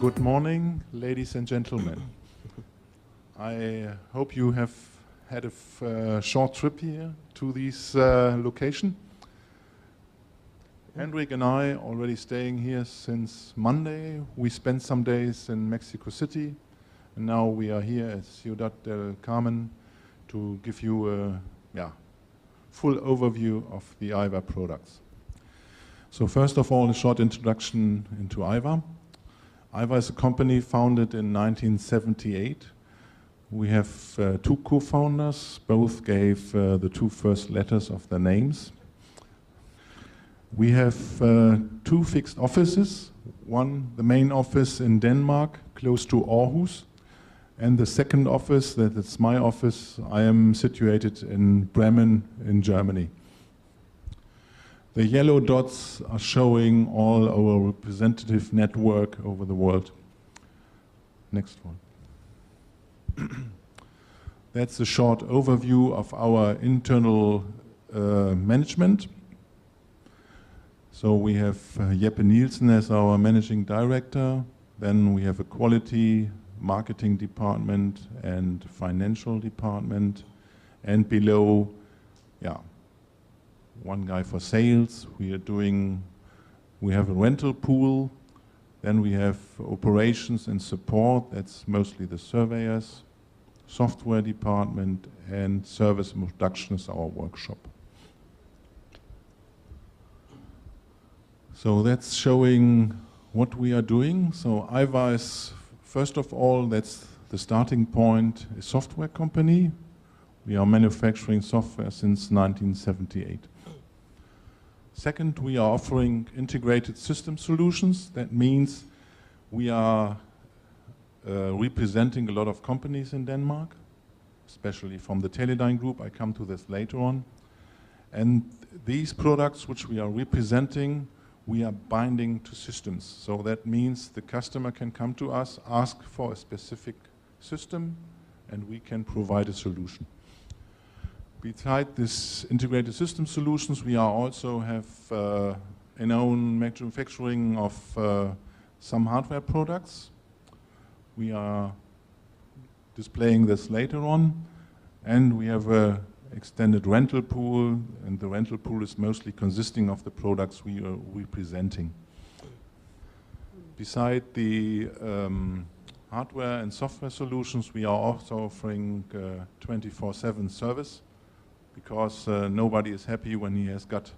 Good morning, ladies and gentlemen. I hope you have had a short trip here to this location. Henrik and I already staying here since Monday. We spent some days in Mexico City, and now we are here at Ciudad del Carmen to give you a full overview of the EIVA products. So first of all, a short introduction into EIVA. EIVA is a company founded in 1978. We have two co-founders, both gave the two first letters of their names. We have two fixed offices, one, the main office in Denmark, close to Aarhus, and the second office, that's my office, I am situated in Bremen in Germany. The yellow dots are showing all our representative network over the world. Next one. That's a short overview of our internal management. So we have Jeppe Nielsen as our managing director. Then we have a quality marketing department and financial department. And below, one guy for sales. We have a rental pool. Then we have operations and support. That's mostly the surveyors, software department, and service and production is our workshop. So that's showing what we are doing. So EIVA is, first of all, that's the starting point, a software company. We are manufacturing software since 1978. Second, we are offering integrated system solutions. That means we are representing a lot of companies in Denmark, especially from the Teledyne Group. I come to this later on. And these products which we are representing, we are binding to systems. So that means the customer can come to us, ask for a specific system, and we can provide a solution. Besides this integrated system solutions, we also have an own manufacturing of some hardware products. We are displaying this later on. And we have an extended rental pool, and the rental pool is mostly consisting of the products we are representing. Beside the hardware and software solutions, we are also offering 24/7 service, because nobody is happy when he has got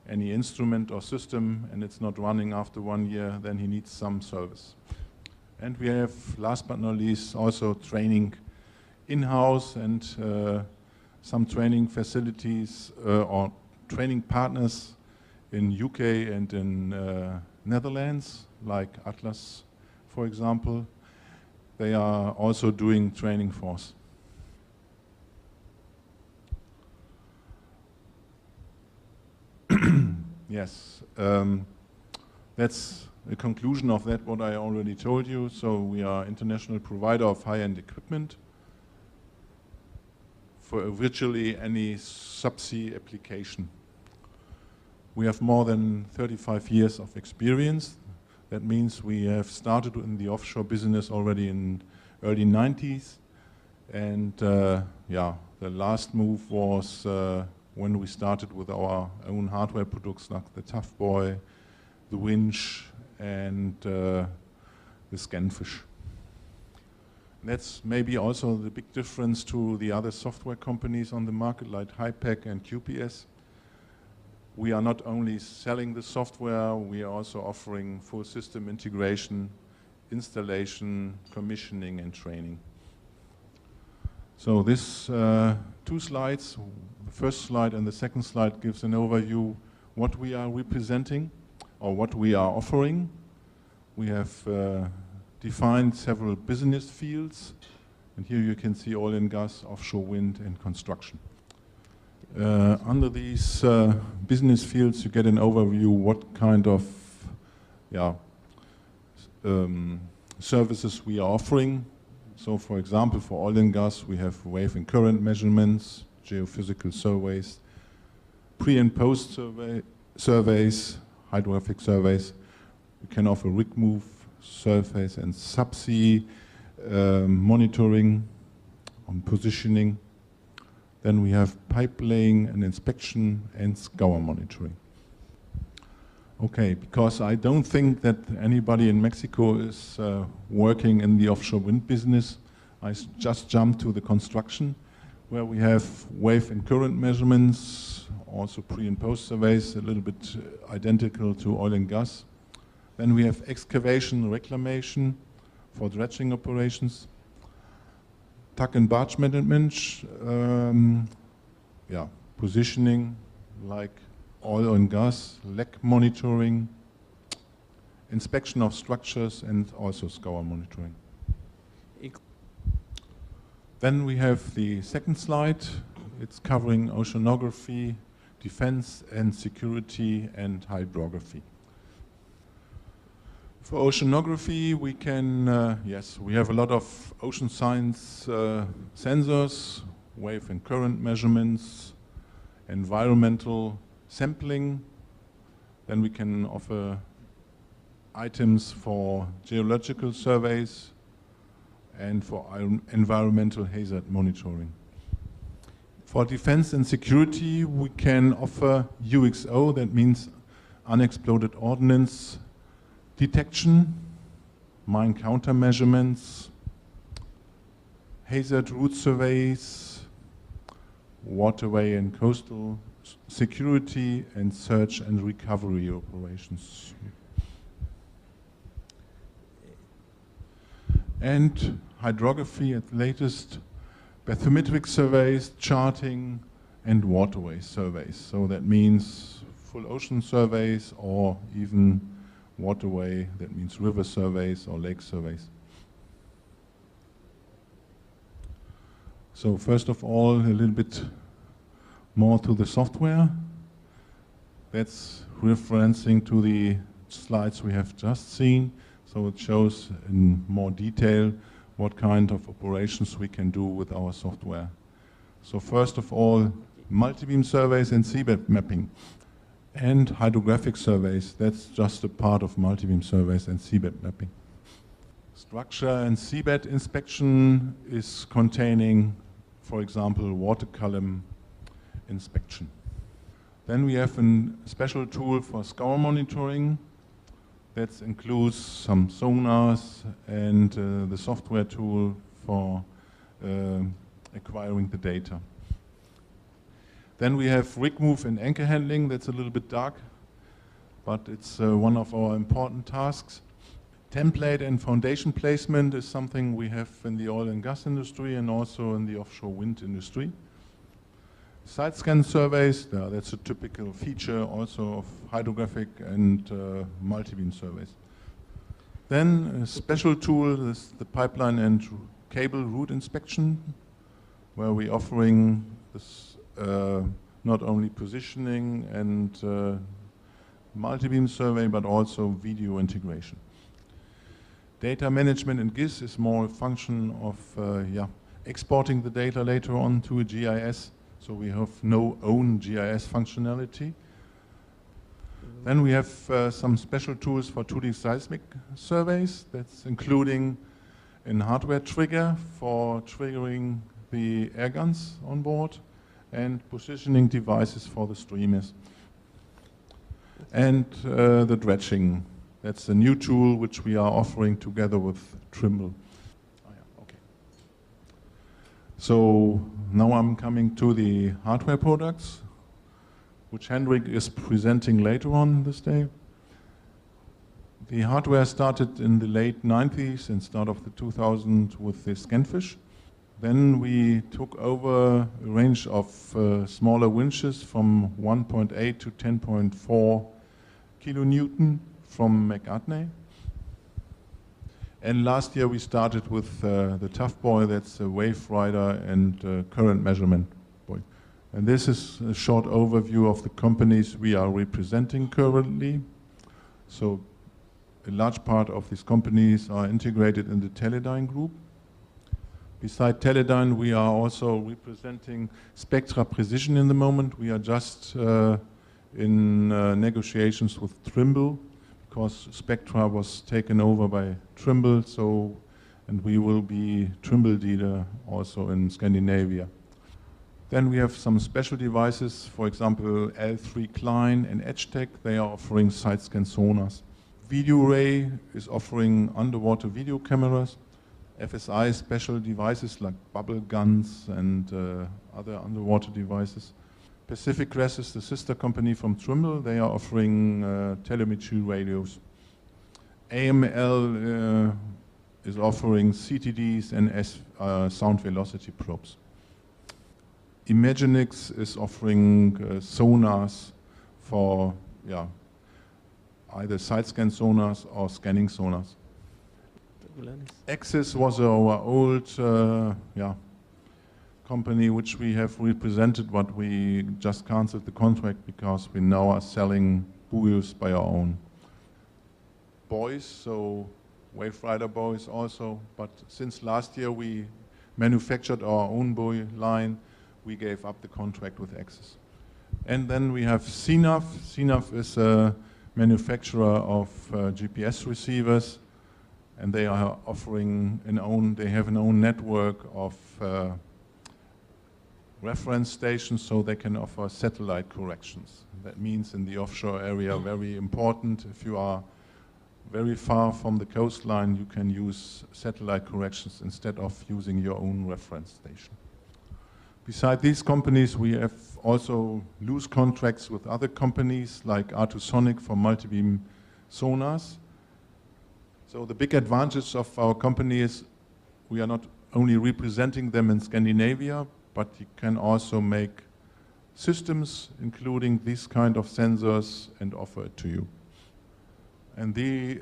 any instrument or system and it's not running after 1 year, then he needs some service. And we have, last but not least, also training in-house and some training facilities or training partners in UK and in Netherlands, like Atlas, for example. They are also doing training for us. Yes, that's a conclusion of that, what I already told you. So we are international provider of high-end equipment for virtually any subsea application. We have more than 35 years of experience. That means we have started in the offshore business already in early 90s. And the last move was when we started with our own hardware products like the Tough Boy, the Winch, and the Scanfish. That's maybe also the big difference to the other software companies on the market like HiPAC and QPS. We are not only selling the software, we are also offering full system integration, installation, commissioning, and training. So this two slides, the first slide and the second slide, gives an overview what we are representing or what we are offering. We have defined several business fields, and here you can see oil and gas, offshore wind, and construction. Under these business fields, you get an overview what kind of services we are offering. So for example, for oil and gas, we have wave and current measurements, geophysical surveys, pre and post surveys, hydrographic surveys. We can offer rig move surface and subsea monitoring, on positioning. Then we have pipe laying and inspection and scour monitoring. Okay, because I don't think that anybody in Mexico is working in the offshore wind business, I just jump to the construction, where we have wave and current measurements, also pre and post surveys, a little bit identical to oil and gas. Then we have excavation reclamation for dredging operations, tug and barge management, positioning like oil and gas, leg monitoring, inspection of structures, and also scour monitoring. Then we have the second slide. It's covering oceanography, defense and security, and hydrography. For oceanography, we can, we have a lot of ocean science sensors, wave and current measurements, environmental sampling. Then we can offer items for geological surveys and for environmental hazard monitoring. For defense and security, we can offer UXO, that means unexploded ordnance detection, mine countermeasurements, hazard route surveys, waterway and coastal security, and search and recovery operations. And hydrography at the latest, bathymetric surveys, charting, and waterway surveys. So that means full ocean surveys, or even waterway, that means river surveys or lake surveys. So first of all, a little bit more to the software. That's referencing to the slides we have just seen. So it shows in more detail what kind of operations we can do with our software. So first of all, multi-beam surveys and seabed mapping. And hydrographic surveys, that's just a part of multi-beam surveys and seabed mapping. Structure and seabed inspection is containing, for example, water column inspection. Then we have a special tool for scour monitoring. That includes some sonars and the software tool for acquiring the data. Then we have rig move and anchor handling. That's a little bit dark, but it's one of our important tasks. Template and foundation placement is something we have in the oil and gas industry and also in the offshore wind industry. Side scan surveys, that's a typical feature also of hydrographic and multi-beam surveys. Then a special tool is the pipeline and cable route inspection, where we're offering this, not only positioning and multi-beam survey, but also video integration. Data management in GIS is more a function of exporting the data later on to a GIS. So we have no own GIS functionality. Then we have some special tools for 2D seismic surveys. That's including a hardware trigger for triggering the air guns on board and positioning devices for the streamers. And the dredging. That's a new tool which we are offering together with Trimble. So now I'm coming to the hardware products, which Hendrik is presenting later on this day. The hardware started in the late 90s and start of the 2000s with the Scanfish. Then we took over a range of smaller winches from 1.8 to 10.4 kilonewton from McAtney. And last year we started with the Tough Boy, that's a wave rider and current measurement boy. And this is a short overview of the companies we are representing currently. So a large part of these companies are integrated in the Teledyne group. Beside Teledyne, we are also representing Spectra Precision in the moment. We are just in negotiations with Trimble, because Spectra was taken over by Trimble, so, and we will be Trimble dealer also in Scandinavia. Then we have some special devices, for example, L3 Klein and EdgeTech. They are offering side scan sonars. VideoRay is offering underwater video cameras. FSI special devices like bubble guns and other underwater devices. Pacific Crest is the sister company from Trimble. They are offering telemetry radios. AML is offering CTDs and sound velocity probes. Imaginix is offering sonars for either side scan sonars or scanning sonars. Axis was our old company which we have represented, but we just cancelled the contract because we now are selling buoys by our own. Buoys, so Wave Rider buoys also, but since last year we manufactured our own buoy line, we gave up the contract with Axis. And then we have CNAF. CNAF is a manufacturer of GPS receivers, and they are offering they have an own network of reference stations, so they can offer satellite corrections. That means in the offshore area, very important. If you are very far from the coastline, you can use satellite corrections instead of using your own reference station. Besides these companies, we have also loose contracts with other companies like R2Sonic for multi-beam sonars. So the big advantage of our company is we are not only representing them in Scandinavia, but you can also make systems including these kind of sensors and offer it to you. And the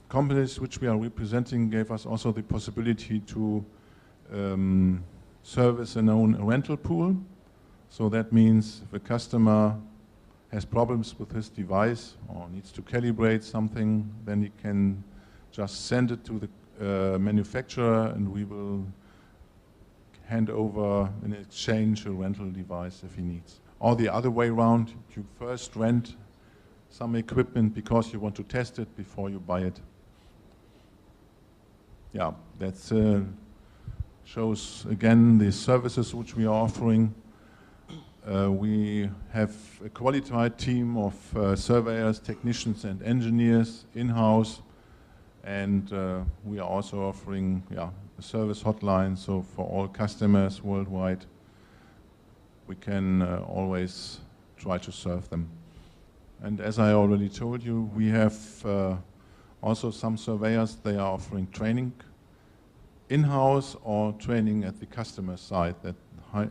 companies which we are representing gave us also the possibility to service an own rental pool. So that means if a customer has problems with his device or needs to calibrate something, then he can just send it to the manufacturer, and we will hand over in exchange a rental device if he needs. Or the other way around, you first rent some equipment because you want to test it before you buy it. Yeah, that shows again the services which we are offering. We have a qualified team of surveyors, technicians and engineers in-house, and we are also offering a service hotline, so for all customers worldwide we can always try to serve them. And as I already told you, we have also some surveyors. They are offering training in-house or training at the customer side. That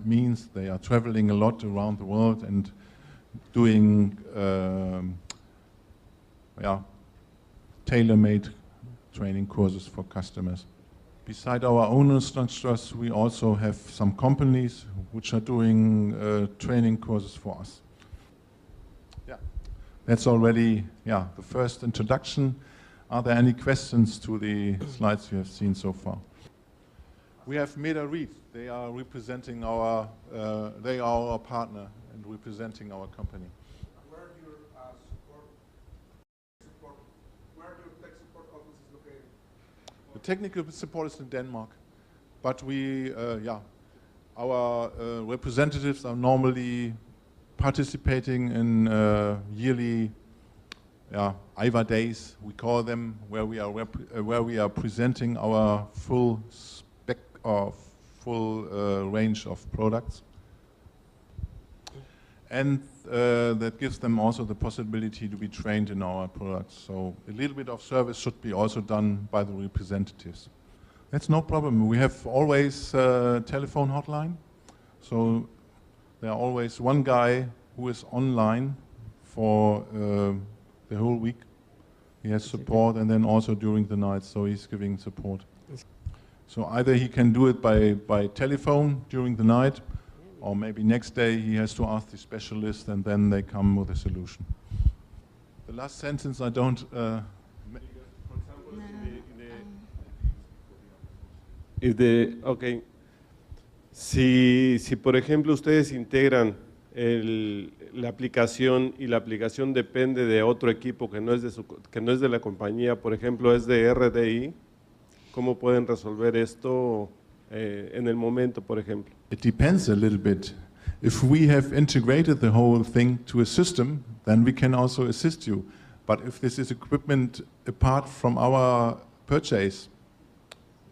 means they are traveling a lot around the world and doing tailor-made training courses for customers. Beside our own instructors, we also have some companies which are doing training courses for us. Yeah, that's already the first introduction. Are there any questions to the slides you have seen so far? We have Medaread. They are representing our, they are our partner and representing our company. Where are your where are your tech support offices located? The technical support is in Denmark, but we, our representatives are normally participating in yearly EIVA days, we call them, where we are presenting our full range of products, and that gives them also the possibility to be trained in our products. So a little bit of service should be also done by the representatives. That's no problem. We have always a telephone hotline, so there are always one guy who is online for the whole week. He has support, and then also during the night, so he's giving support. So either he can do it by telephone during the night, or maybe next day he has to ask the specialist, and then they come with a solution. The last sentence I don't... for example, Si por ejemplo ustedes integran la aplicación, y la aplicación depende de otro equipo que no es de la compañía, por ejemplo, es de RDI, ¿cómo pueden resolver esto en el momento, por ejemplo? It depends a little bit. If we have integrated the whole thing to a system, then we can also assist you. But if this is equipment apart from our purchase,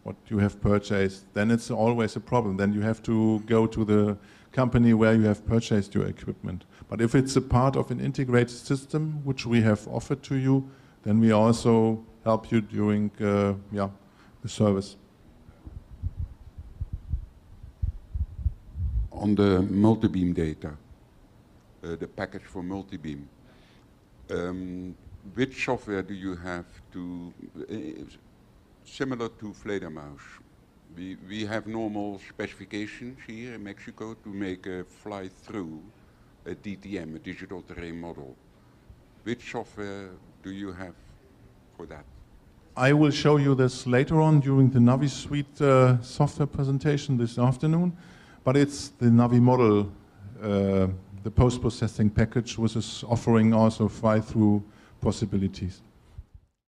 what you have purchased, then it's always a problem. Then you have to go to the company where you have purchased your equipment. But if it's a part of an integrated system, which we have offered to you, then we also help you during the service. On the multi-beam data, the package for multi-beam, which software do you have to, similar to Fledermaus? We have normal specifications here in Mexico to make a fly-through, a DTM, a digital terrain model. Which software do you have for that? I will show you this later on during the Navi Suite software presentation this afternoon, but it's the Navi model, the post-processing package, which is offering also fly-through possibilities.